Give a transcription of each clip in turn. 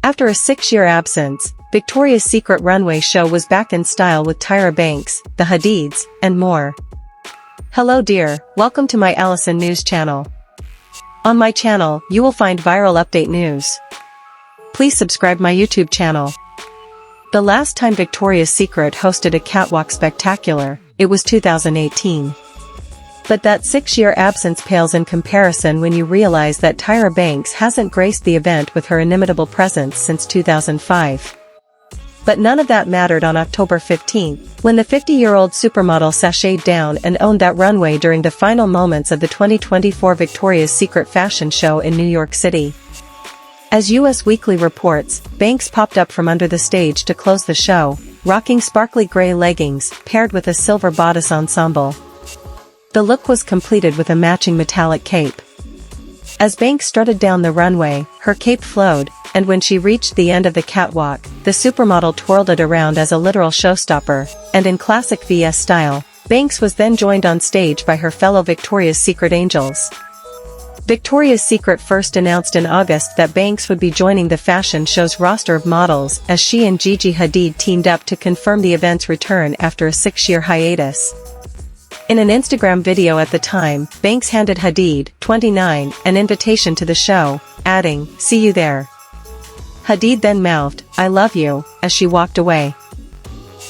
After a 6-year absence, Victoria's Secret runway show was back in style with Tyra Banks, the Hadids, and more. Hello dear, welcome to my Allison News channel. On my channel, you will find viral update news. Please subscribe my YouTube channel. The last time Victoria's Secret hosted a catwalk spectacular, it was 2018. But that 6-year absence pales in comparison when you realize that Tyra Banks hasn't graced the event with her inimitable presence since 2005. But none of that mattered on October 15, when the 50-year-old supermodel sashayed down and owned that runway during the final moments of the 2024 Victoria's Secret fashion show in New York City. As US Weekly reports, Banks popped up from under the stage to close the show, rocking sparkly gray leggings paired with a silver bodice ensemble. The look was completed with a matching metallic cape. As Banks strutted down the runway, her cape flowed, and when she reached the end of the catwalk, the supermodel twirled it around as a literal showstopper, and in classic VS style, Banks was then joined on stage by her fellow Victoria's Secret angels. Victoria's Secret first announced in August that Banks would be joining the fashion show's roster of models as she and Gigi Hadid teamed up to confirm the event's return after a 6-year hiatus. In an Instagram video at the time, Banks handed Hadid, 29, an invitation to the show, adding, "See you there." Hadid then mouthed, "I love you," as she walked away.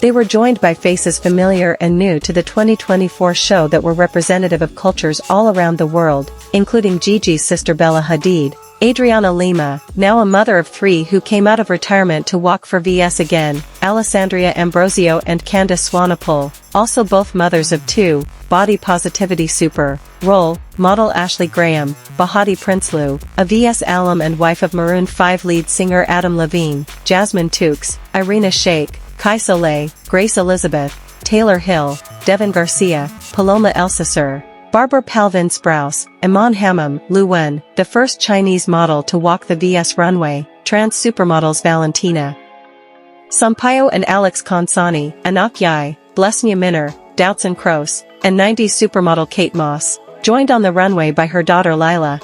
They were joined by faces familiar and new to the 2024 show that were representative of cultures all around the world, including Gigi's sister Bella Hadid, Adriana Lima, now a mother of 3 who came out of retirement to walk for VS again, Alessandria Ambrosio and Candice Swanepoel, also both mothers of 2, body positivity super, role, model Ashley Graham, Bahati Prinsloo, a VS alum and wife of Maroon 5 lead singer Adam Levine, Jasmine Tookes, Irina Shayk, Kai Soleil, Grace Elizabeth, Taylor Hill, Devin Garcia, Paloma Elsesser, Barbara Palvin-Sprouse, Iman Hammam, Lu Wen, the first Chinese model to walk the VS runway, trans supermodels Valentina Sampaio and Alex Consani, Anak Yai, Blesnia Minner, Doutzen Kroos, and 90s supermodel Kate Moss, joined on the runway by her daughter Lila.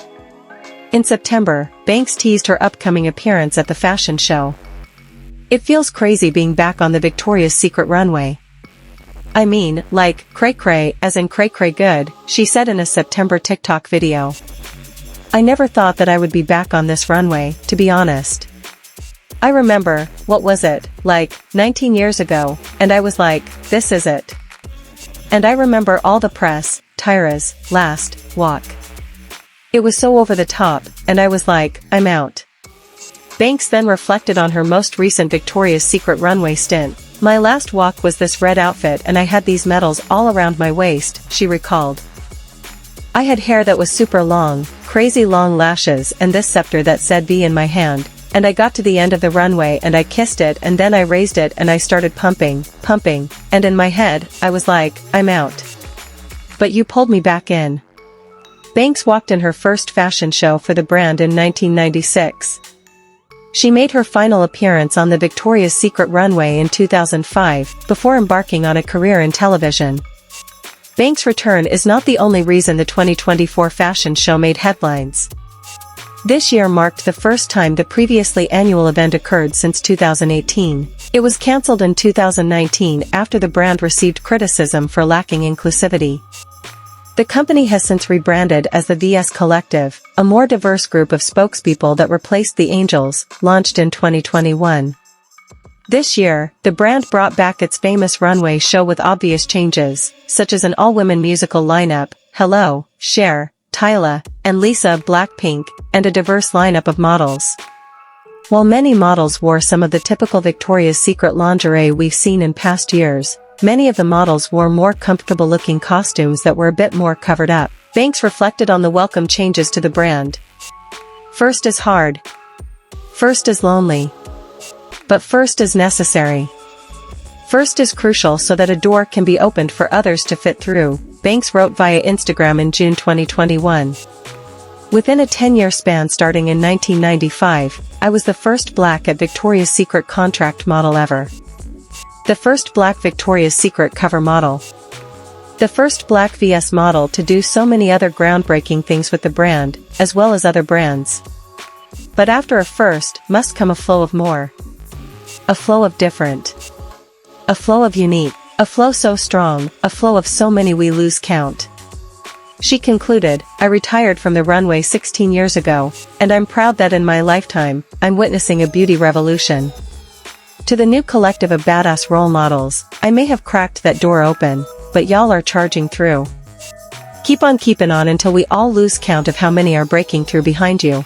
In September, Banks teased her upcoming appearance at the fashion show. "It feels crazy being back on the Victoria's Secret runway. I mean, like, cray-cray as in cray-cray good," she said in a September TikTok video. "I never thought that I would be back on this runway, to be honest. I remember, what was it, like, 19 years ago, and I was like, this is it. And I remember all the press, Tyra's last walk. It was so over the top, and I was like, I'm out." Banks then reflected on her most recent Victoria's Secret runway stint. "My last walk was this red outfit and I had these medals all around my waist," she recalled. "I had hair that was super long, crazy long lashes and this scepter that said V in my hand, and I got to the end of the runway and I kissed it and then I raised it and I started pumping, and in my head, I was like, I'm out. But you pulled me back in." Banks walked in her first fashion show for the brand in 1996. She made her final appearance on the Victoria's Secret runway in 2005, before embarking on a career in television. Banks' return is not the only reason the 2024 fashion show made headlines. This year marked the first time the previously annual event occurred since 2018. It was cancelled in 2019 after the brand received criticism for lacking inclusivity. The company has since rebranded as the VS Collective, a more diverse group of spokespeople that replaced the Angels, launched in 2021. This year, the brand brought back its famous runway show with obvious changes, such as an all-women musical lineup, Hello, Cher, Tyla, and Lisa of Blackpink, and a diverse lineup of models. While many models wore some of the typical Victoria's Secret lingerie we've seen in past years, many of the models wore more comfortable-looking costumes that were a bit more covered up. Banks reflected on the welcome changes to the brand. "First is hard. First is lonely. But first is necessary. First is crucial so that a door can be opened for others to fit through," Banks wrote via Instagram in June 2021. "Within a 10-year span starting in 1995, I was the first black at Victoria's Secret contract model ever. The first black Victoria's Secret cover model. The first black VS model to do so many other groundbreaking things with the brand, as well as other brands. But after a first, must come a flow of more. A flow of different. A flow of unique. A flow so strong, a flow of so many we lose count. She concluded, I retired from the runway 16 years ago, and I'm proud that in my lifetime, I'm witnessing a beauty revolution. To the new collective of badass role models, I may have cracked that door open, but y'all are charging through. Keep on keeping on until we all lose count of how many are breaking through behind you.